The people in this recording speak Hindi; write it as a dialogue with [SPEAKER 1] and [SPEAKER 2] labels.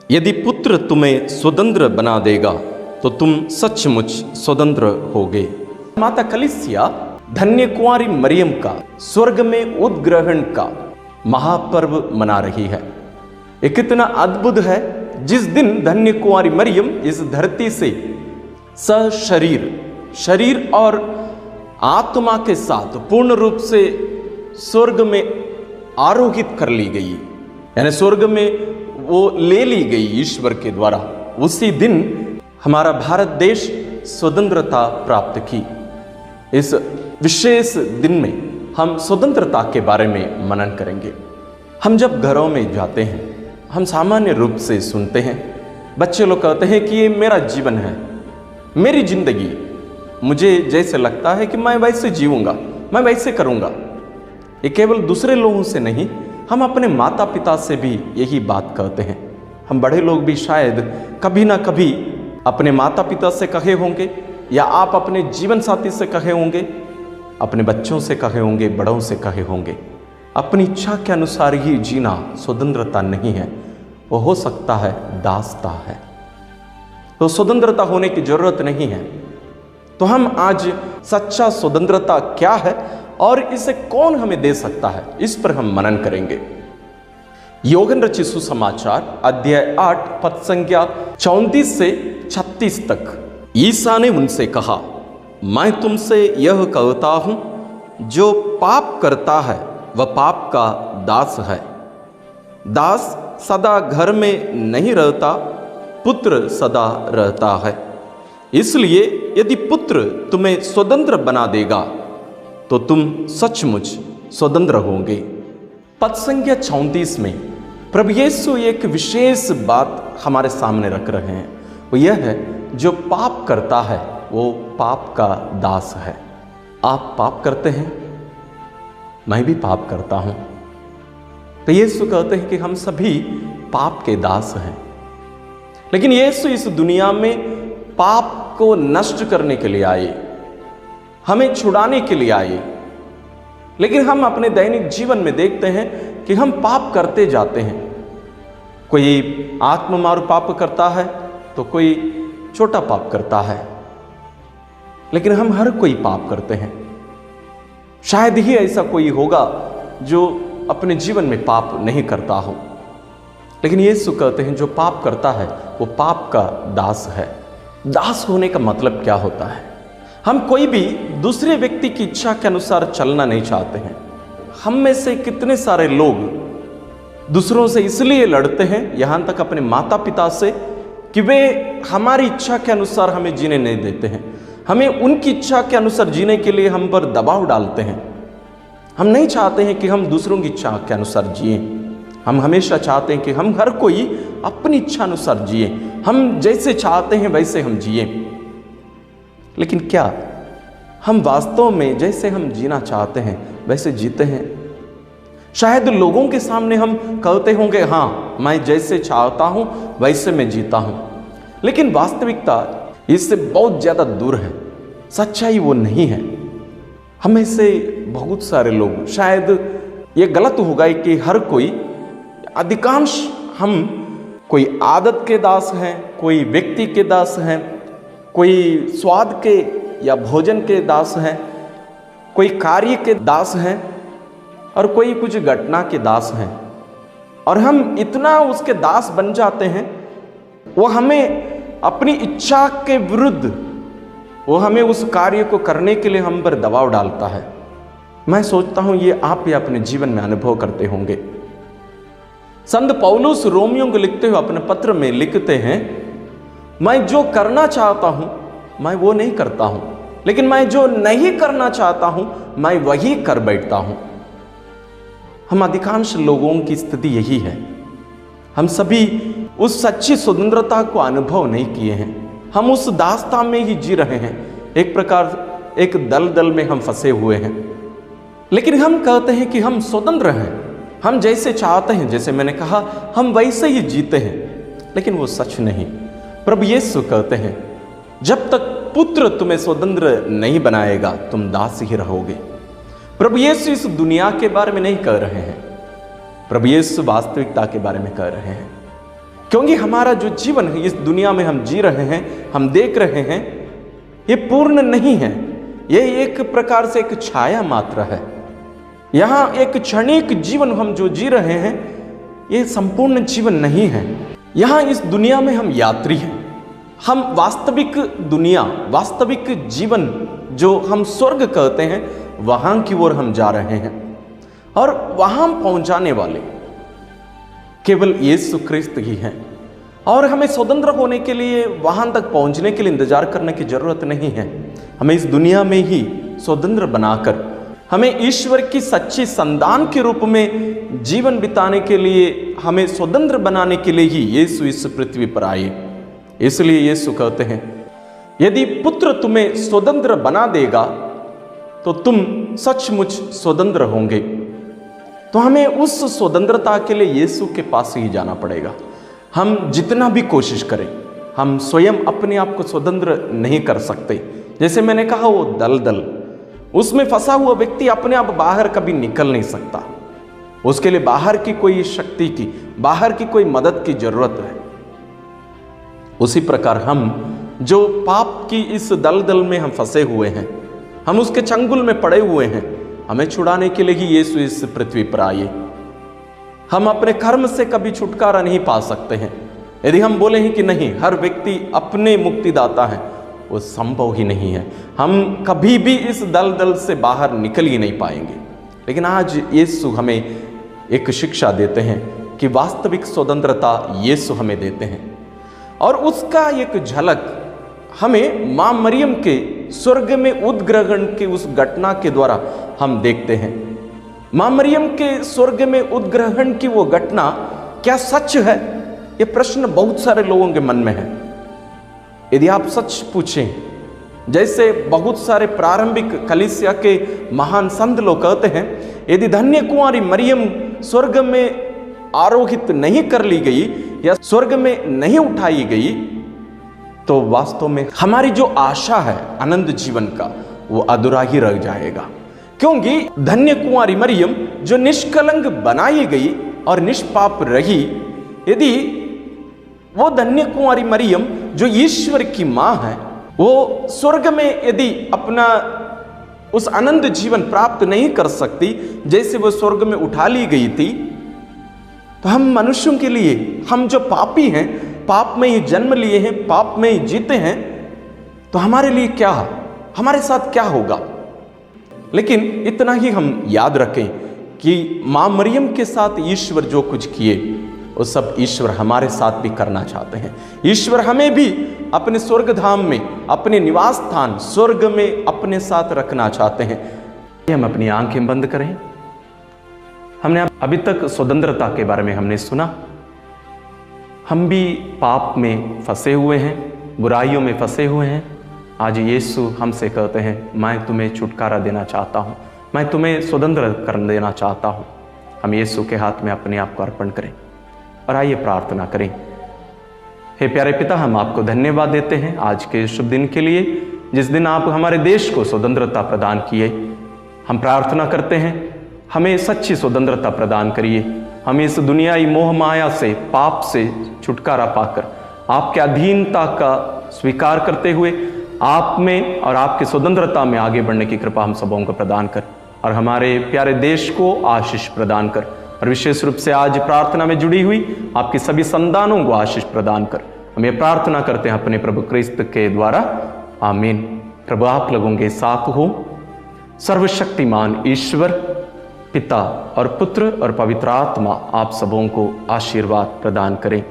[SPEAKER 1] यदि पुत्र तुम्हें स्वतंत्र बना देगा तो तुम सचमुच स्वतंत्र होगे। माता कलीसिया धन्य कुंवारी मरियम का स्वर्ग में उद्ग्रहण का महापर्व मना रही है। ये कितना अद्भुत है, जिस दिन धन्य कुंवारी मरियम इस धरती से शरीर और आत्मा के साथ पूर्ण रूप से स्वर्ग में आरोहित कर ली गई, यानी स्वर्ग में वो ले ली गई ईश्वर के द्वारा। उसी दिन हमारा भारत देश स्वतंत्रता प्राप्त की। इस विशेष दिन में हम स्वतंत्रता के बारे में मनन करेंगे। हम जब घरों में जाते हैं, हम सामान्य रूप से सुनते हैं, बच्चे लोग कहते हैं कि ये मेरा जीवन है, मेरी जिंदगी, मुझे जैसे लगता है कि मैं वैसे जीऊंगा, मैं वैसे करूंगा। ये केवल दूसरे लोगों से नहीं, हम अपने माता पिता से भी यही बात कहते हैं। हम बड़े लोग भी शायद कभी ना कभी अपने माता पिता से कहे होंगे, या आप अपने जीवन साथी से कहे होंगे, अपने बच्चों से कहे होंगे, बड़ों से कहे होंगे, अपनी इच्छा के अनुसार ही जीना स्वतंत्रता नहीं है, वो हो सकता है दासता है। तो स्वतंत्रता होने की जरूरत नहीं है। तो हम आज सच्चा स्वतंत्रता क्या है और इसे कौन हमें दे सकता है, इस पर हम मनन करेंगे। योगन रचित सुसमाचार अध्याय 8 पद संख्या 34 से 36 तक। ईसा ने उनसे कहा, मैं तुमसे यह कहता हूं, जो पाप करता है वह पाप का दास है। दास सदा घर में नहीं रहता, पुत्र सदा रहता है। इसलिए यदि पुत्र तुम्हें स्वतंत्र बना देगा तो तुम सचमुच स्वतंत्र होंगे। पद संख्या 34 में प्रभु यीशु एक विशेष बात हमारे सामने रख रहे हैं। वो यह है, जो पाप करता है वो पाप का दास है। आप पाप करते हैं, मैं भी पाप करता हूं। तो यीशु कहते हैं कि हम सभी पाप के दास हैं। लेकिन यीशु इस दुनिया में पाप को नष्ट करने के लिए आए, हमें छुड़ाने के लिए आए। लेकिन हम अपने दैनिक जीवन में देखते हैं कि हम पाप करते जाते हैं। कोई आत्ममारू पाप करता है तो कोई छोटा पाप करता है, लेकिन हम हर कोई पाप करते हैं। शायद ही ऐसा कोई होगा जो अपने जीवन में पाप नहीं करता हो। लेकिन यीशु कहते हैं, जो पाप करता है वो पाप का दास है। दास होने का मतलब क्या होता है? हम कोई भी दूसरे व्यक्ति की इच्छा के अनुसार चलना नहीं चाहते हैं। हम में से कितने सारे लोग दूसरों से इसलिए लड़ते हैं, यहां तक अपने माता पिता से, कि वे हमारी इच्छा के अनुसार हमें जीने नहीं देते हैं। हमें उनकी इच्छा के अनुसार जीने के लिए हम पर दबाव डालते हैं। हम नहीं चाहते हैं कि हम दूसरों की इच्छा के अनुसार जिए। हम हमेशा चाहते हैं कि हम हर कोई अपनी इच्छा अनुसार जिए, हम जैसे चाहते हैं वैसे हम जिए। लेकिन क्या हम वास्तव में जैसे हम जीना चाहते हैं वैसे जीते हैं? शायद लोगों के सामने हम कहते होंगे, हाँ मैं जैसे चाहता हूं वैसे मैं जीता हूं, लेकिन वास्तविकता इससे बहुत ज्यादा दूर है। सच्चाई वो नहीं है। हमें से बहुत सारे लोग, शायद ये गलत होगा कि हर कोई, अधिकांश हम कोई आदत के दास हैं, कोई व्यक्ति के दास हैं, कोई स्वाद के या भोजन के दास हैं, कोई कार्य के दास हैं, और कोई कुछ घटना के दास हैं। और हम इतना उसके दास बन जाते हैं, वो हमें अपनी इच्छा के विरुद्ध, वो हमें उस कार्य को करने के लिए हम पर दबाव डालता है। मैं सोचता हूं ये आप भी अपने जीवन में अनुभव करते होंगे। संत पौलुस रोमियों को लिखते हुए अपने पत्र में लिखते हैं, मैं जो करना चाहता हूं मैं वो नहीं करता हूं, लेकिन मैं जो नहीं करना चाहता हूं मैं वही कर बैठता हूं। हम अधिकांश लोगों की स्थिति यही है। हम सभी उस सच्ची स्वतंत्रता को अनुभव नहीं किए हैं। हम उस दास्तां में ही जी रहे हैं। एक प्रकार एक दलदल में हम फंसे हुए हैं। लेकिन हम कहते हैं कि हम स्वतंत्र हैं, हम जैसे चाहते हैं, जैसे मैंने कहा, हम वैसे ही जीते हैं। लेकिन वो सच नहीं। प्रभु यीशु कहते हैं, जब तक पुत्र तुम्हें स्वतंत्र नहीं बनाएगा तुम दास ही रहोगे। प्रभु यीशु इस दुनिया के बारे में नहीं कह रहे हैं, प्रभु यीशु वास्तविकता के बारे में कह रहे हैं। क्योंकि हमारा जो जीवन है इस दुनिया में हम जी रहे हैं, हम देख रहे हैं, ये पूर्ण नहीं है। ये एक प्रकार से एक छाया मात्र है। यहाँ एक क्षणिक जीवन हम जो जी रहे हैं, ये संपूर्ण जीवन नहीं है। यहाँ इस दुनिया में हम यात्री हैं। हम वास्तविक दुनिया, वास्तविक जीवन जो हम स्वर्ग कहते हैं, वहाँ की ओर हम जा रहे हैं। और वहाँ पहुँचाने वाले केवल यीशु ख्रिस्त ही हैं। और हमें स्वतंत्र होने के लिए, वहाँ तक पहुँचने के लिए इंतजार करने की जरूरत नहीं है। हमें इस दुनिया में ही स्वतंत्र बनाकर, हमें ईश्वर की सच्ची संतान के रूप में जीवन बिताने के लिए, हमें स्वतंत्र बनाने के लिए ही यीशु इस पृथ्वी पर आए। इसलिए यीशु कहते हैं, यदि पुत्र तुम्हें स्वतंत्र बना देगा तो तुम सचमुच स्वतंत्र होंगे। तो हमें उस स्वतंत्रता के लिए यीशु के पास ही जाना पड़ेगा। हम जितना भी कोशिश करें, हम स्वयं अपने आप को स्वतंत्र नहीं कर सकते। जैसे मैंने कहा, वो दलदल, उसमें फंसा हुआ व्यक्ति अपने आप बाहर कभी निकल नहीं सकता। उसके लिए बाहर की कोई शक्ति की, बाहर की कोई मदद की जरूरत है। उसी प्रकार हम जो पाप की इस दलदल में हम फंसे हुए हैं, हम उसके चंगुल में पड़े हुए हैं, हमें छुड़ाने के लिए ही यीशु इस पृथ्वी पर आए। हम अपने कर्म से कभी छुटकारा नहीं पा सकते हैं। यदि हम बोले हैं कि नहीं, हर व्यक्ति अपने मुक्तिदाता है, वो संभव ही नहीं है। हम कभी भी इस दलदल से बाहर निकल ही नहीं पाएंगे। लेकिन आज यीशु हमें एक शिक्षा देते हैं कि वास्तविक स्वतंत्रता यीशु हमें देते हैं। और उसका एक झलक हमें मां मरियम के स्वर्ग में उद्ग्रहण की उस घटना के द्वारा हम देखते हैं। मां मरियम के स्वर्ग में उद्ग्रहण की वो घटना क्या सच है? ये प्रश्न बहुत सारे लोगों के मन में है। यदि आप सच पूछें, जैसे बहुत सारे प्रारंभिक कलीसिया के महान संत लोग कहते हैं, यदि धन्य कुंवारी मरियम स्वर्ग में आरोहित नहीं कर ली गई या स्वर्ग में नहीं उठाई गई, तो वास्तव में हमारी जो आशा है अनंत जीवन का, वो अधूरा ही रह जाएगा। क्योंकि धन्य कुंवारी मरियम जो निष्कलंक बनाई गई और निष्पाप रही, यदि वो धन्य कुंवारी मरियम जो ईश्वर की मां है, वो स्वर्ग में यदि अपना उस अनंत जीवन प्राप्त नहीं कर सकती जैसे वो स्वर्ग में उठा ली गई थी, तो हम मनुष्यों के लिए, हम जो पापी हैं, पाप में ही जन्म लिए हैं, पाप में ही जीते हैं, तो हमारे लिए क्या, हमारे साथ क्या होगा? लेकिन इतना ही हम याद रखें कि मां मरियम के साथ ईश्वर जो कुछ किए, वो सब ईश्वर हमारे साथ भी करना चाहते हैं। ईश्वर हमें भी अपने स्वर्ग धाम में, अपने निवास स्थान स्वर्ग में अपने साथ रखना चाहते हैं। हम अपनी आंखें बंद करें। हमने अभी तक स्वतंत्रता के बारे में हमने सुना। हम भी पाप में फंसे हुए हैं, बुराइयों में फंसे हुए हैं। आज यीशु हमसे कहते हैं, मैं तुम्हें छुटकारा देना चाहता हूँ, मैं तुम्हें स्वतंत्र कर देना चाहता हूँ। हम यीशु के हाथ में अपने आप को अर्पण करें और आइए प्रार्थना करें। हे प्यारे पिता, हम आपको धन्यवाद देते हैं आज के शुभ दिन के लिए, जिस दिन आप हमारे देश को स्वतंत्रता प्रदान किए। हम प्रार्थना करते हैं, हमें सच्ची स्वतंत्रता प्रदान करिए। हम इस दुनियाई मोह माया से, पाप से छुटकारा पाकर आपके अधीनता का स्वीकार करते हुए आप में और आपकी स्वतंत्रता में आगे बढ़ने की कृपा हम सबों को प्रदान कर और हमारे प्यारे देश को आशीष प्रदान कर। और विशेष रूप से आज प्रार्थना में जुड़ी हुई आपकी सभी संतानों को आशीष प्रदान कर। हम ये प्रार्थना करते हैं अपने प्रभु क्रिस्त के द्वारा, आमीन। प्रभु आप लोगों के साथ हो। सर्वशक्तिमान ईश्वर पिता और पुत्र और पवित्र आत्मा आप सबों को आशीर्वाद प्रदान करें।